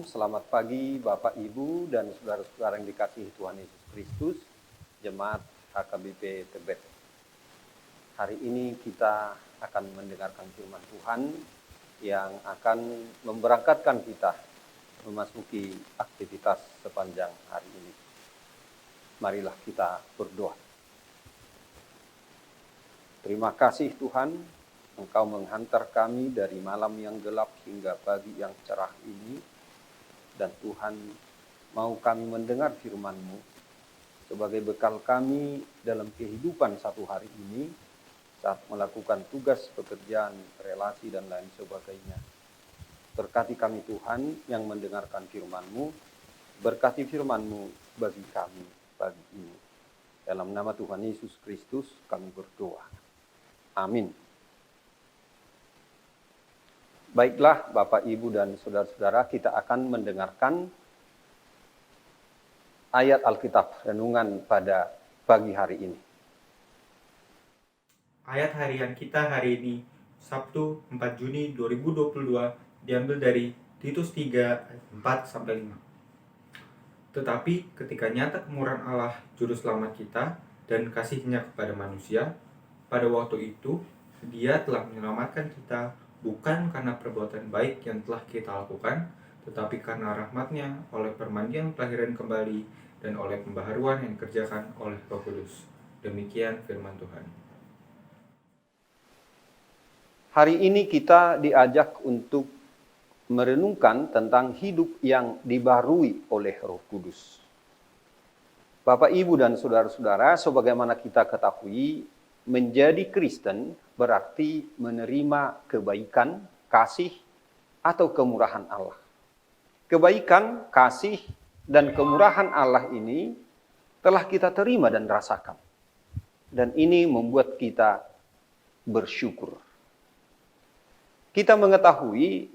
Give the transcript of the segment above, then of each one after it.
selamat pagi Bapak Ibu dan saudara-saudara yang dikasihi Tuhan Yesus Kristus, Jemaat HKBP Tebet. Hari ini kita akan mendengarkan firman Tuhan yang akan memberangkatkan kita memasuki aktivitas sepanjang hari ini. Marilah kita berdoa. Terima kasih Tuhan, Engkau menghantar kami dari malam yang gelap hingga pagi yang cerah ini. Dan Tuhan mau kami mendengar firman-Mu sebagai bekal kami dalam kehidupan satu hari ini saat melakukan tugas, pekerjaan, relasi, dan lain sebagainya. Berkati kami Tuhan yang mendengarkan firman-Mu, berkati firman-Mu bagi kami pagi ini. Dalam nama Tuhan Yesus Kristus kami berdoa. Amin. Baiklah Bapak, Ibu, dan saudara-saudara, kita akan mendengarkan ayat Alkitab renungan pada pagi hari ini. Ayat harian kita hari ini, Sabtu 4 Juni 2022, diambil dari Titus 3 ayat 4-5. Tetapi ketika nyata kemurahan Allah Juru Selamat kita dan kasih-Nya kepada manusia, pada waktu itu Dia telah menyelamatkan kita bukan karena perbuatan baik yang telah kita lakukan, tetapi karena rahmat-Nya oleh permandian kelahiran kembali dan oleh pembaharuan yang dikerjakan oleh Roh Kudus. Demikian firman Tuhan. Hari ini kita diajak untuk merenungkan tentang hidup yang dibarui oleh Roh Kudus. Bapak, Ibu, dan saudara-saudara, sebagaimana kita ketahui, menjadi Kristen berarti menerima kebaikan, kasih, atau kemurahan Allah. Kebaikan, kasih, dan kemurahan Allah ini telah kita terima dan rasakan. Dan ini membuat kita bersyukur. Kita mengetahui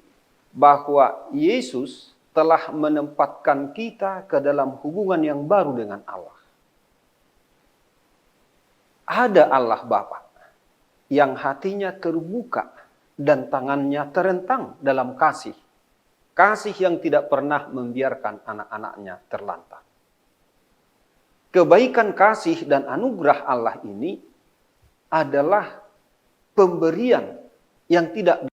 bahwa Yesus telah menempatkan kita ke dalam hubungan yang baru dengan Allah. Ada Allah Bapa yang hatinya terbuka dan tangannya terentang dalam kasih. Kasih yang tidak pernah membiarkan anak-anaknya terlantar. Kebaikan, kasih, dan anugerah Allah ini adalah pemberian yang tidak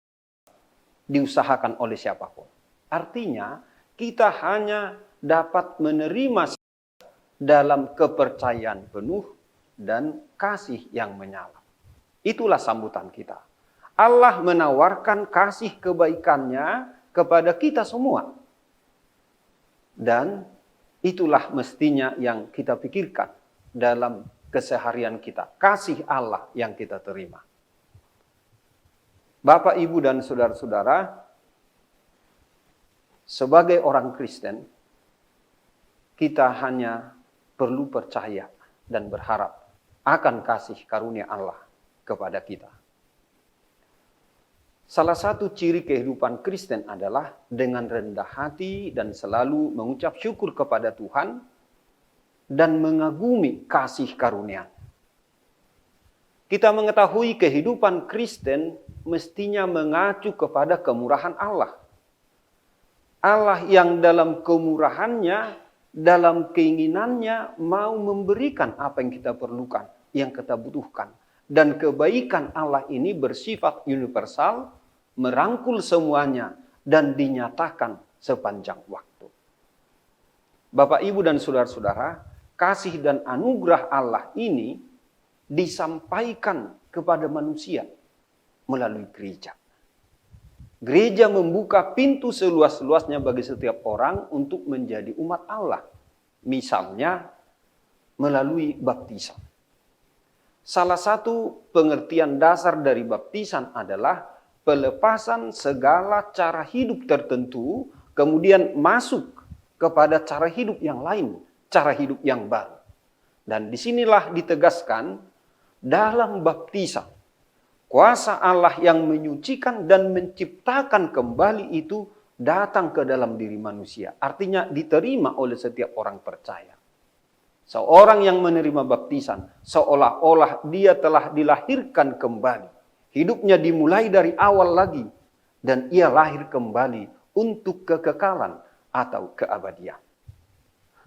diusahakan oleh siapapun. Artinya, kita hanya dapat menerima dalam kepercayaan penuh dan kasih yang menyala. Itulah sambutan kita. Allah menawarkan kasih kebaikannya kepada kita semua. Dan itulah mestinya yang kita pikirkan dalam keseharian kita. Kasih Allah yang kita terima. Bapak, Ibu, dan saudara-saudara, sebagai orang Kristen, kita hanya perlu percaya dan berharap akan kasih karunia Allah kepada kita. Salah satu ciri kehidupan Kristen adalah dengan rendah hati dan selalu mengucap syukur kepada Tuhan dan mengagumi kasih karunia. Kita mengetahui kehidupan Kristen mestinya mengacu kepada kemurahan Allah. Allah yang dalam kemurahannya, dalam keinginannya mau memberikan apa yang kita perlukan, yang kita butuhkan. Dan kebaikan Allah ini bersifat universal, merangkul semuanya, dan dinyatakan sepanjang waktu. Bapak, Ibu, dan saudara-saudara, kasih dan anugerah Allah ini disampaikan kepada manusia melalui gereja. Gereja membuka pintu seluas-luasnya bagi setiap orang untuk menjadi umat Allah. Misalnya melalui baptisan. Salah satu pengertian dasar dari baptisan adalah pelepasan segala cara hidup tertentu, kemudian masuk kepada cara hidup yang lain, cara hidup yang baru. Dan disinilah ditegaskan dalam baptisan, kuasa Allah yang menyucikan dan menciptakan kembali itu datang ke dalam diri manusia. Artinya diterima oleh setiap orang percaya. Seorang yang menerima baptisan seolah-olah dia telah dilahirkan kembali. Hidupnya dimulai dari awal lagi. Dan ia lahir kembali untuk kekekalan atau keabadian.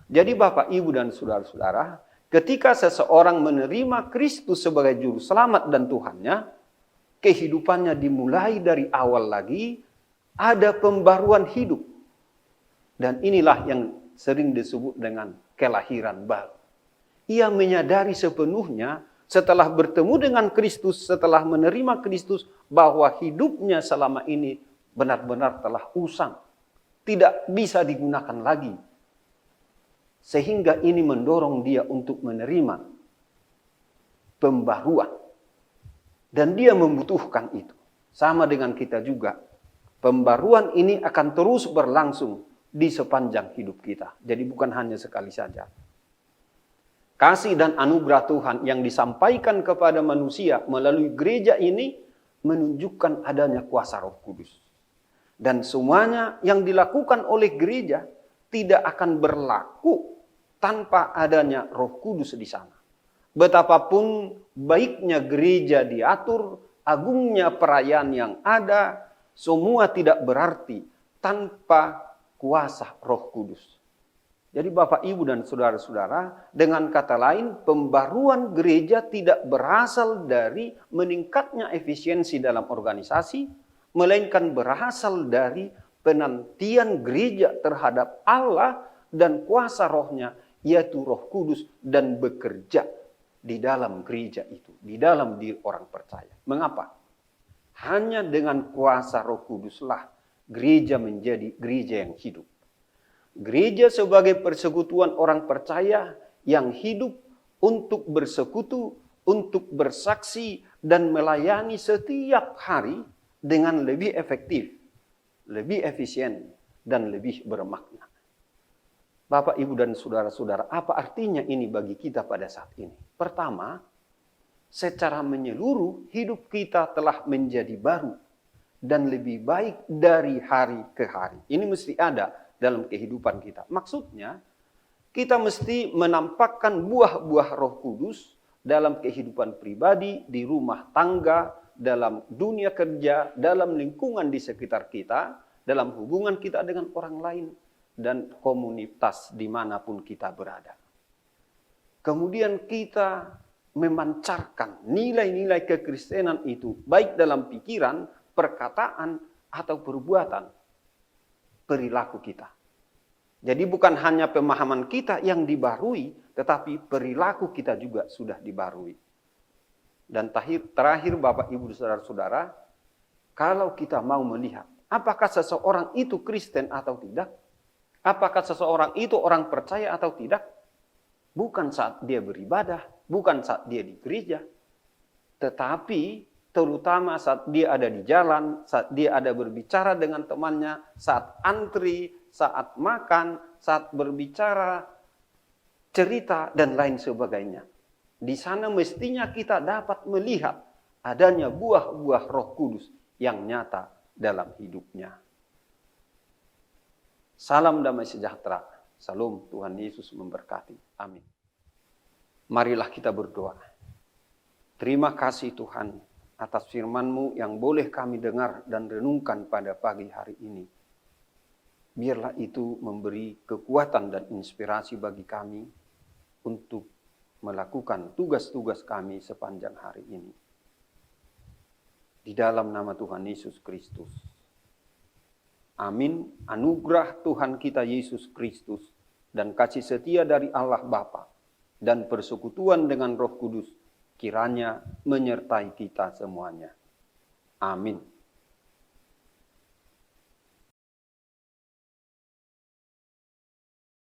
Jadi Bapak, Ibu, dan saudara-saudara, ketika seseorang menerima Kristus sebagai juru selamat dan Tuhannya, kehidupannya dimulai dari awal lagi, ada pembaruan hidup. Dan inilah yang sering disebut dengan kelahiran baru. Ia menyadari sepenuhnya setelah bertemu dengan Kristus, setelah menerima Kristus, bahwa hidupnya selama ini benar-benar telah usang. Tidak bisa digunakan lagi. Sehingga ini mendorong dia untuk menerima pembaruan. Dan dia membutuhkan itu. Sama dengan kita juga. Pembaruan ini akan terus berlangsung di sepanjang hidup kita. Jadi bukan hanya sekali saja. Kasih dan anugerah Tuhan yang disampaikan kepada manusia melalui gereja ini menunjukkan adanya kuasa Roh Kudus. Dan semuanya yang dilakukan oleh gereja tidak akan berlaku tanpa adanya Roh Kudus di sana. Betapapun baiknya gereja diatur, agungnya perayaan yang ada, semua tidak berarti tanpa kuasa Roh Kudus. Jadi Bapak, Ibu, dan saudara-saudara, dengan kata lain, pembaruan gereja tidak berasal dari meningkatnya efisiensi dalam organisasi, melainkan berasal dari penantian gereja terhadap Allah dan kuasa Roh-Nya, yaitu Roh Kudus, dan bekerja di dalam gereja itu, di dalam diri orang percaya. Mengapa? Hanya dengan kuasa Roh Kuduslah gereja menjadi gereja yang hidup. Gereja sebagai persekutuan orang percaya yang hidup untuk bersekutu, untuk bersaksi, dan melayani setiap hari dengan lebih efektif, lebih efisien, dan lebih bermakna. Bapak, Ibu, dan saudara-saudara, apa artinya ini bagi kita pada saat ini? Pertama, secara menyeluruh hidup kita telah menjadi baru dan lebih baik dari hari ke hari. Ini mesti ada dalam kehidupan kita. Maksudnya, kita mesti menampakkan buah-buah Roh Kudus dalam kehidupan pribadi, di rumah tangga, dalam dunia kerja, dalam lingkungan di sekitar kita, dalam hubungan kita dengan orang lain, dan komunitas dimanapun kita berada. Kemudian kita memancarkan nilai-nilai kekristenan itu, baik dalam pikiran, perkataan, atau perbuatan, perilaku kita. Jadi bukan hanya pemahaman kita yang dibarui, tetapi perilaku kita juga sudah dibarui. Dan terakhir Bapak, Ibu, saudara-saudara, kalau kita mau melihat apakah seseorang itu Kristen atau tidak, apakah seseorang itu orang percaya atau tidak, bukan saat dia beribadah, bukan saat dia di gereja, tetapi terutama saat dia ada di jalan, saat dia ada berbicara dengan temannya, saat antri, saat makan, saat berbicara, cerita, dan lain sebagainya. Di sana mestinya kita dapat melihat adanya buah-buah Roh Kudus yang nyata dalam hidupnya. Salam damai sejahtera. Salam, Tuhan Yesus memberkati. Amin. Marilah kita berdoa. Terima kasih Tuhan atas firman-Mu yang boleh kami dengar dan renungkan pada pagi hari ini. Biarlah itu memberi kekuatan dan inspirasi bagi kami untuk melakukan tugas-tugas kami sepanjang hari ini. Di dalam nama Tuhan Yesus Kristus. Amin. Anugerah Tuhan kita Yesus Kristus dan kasih setia dari Allah Bapa dan persekutuan dengan Roh Kudus kiranya menyertai kita semuanya. Amin.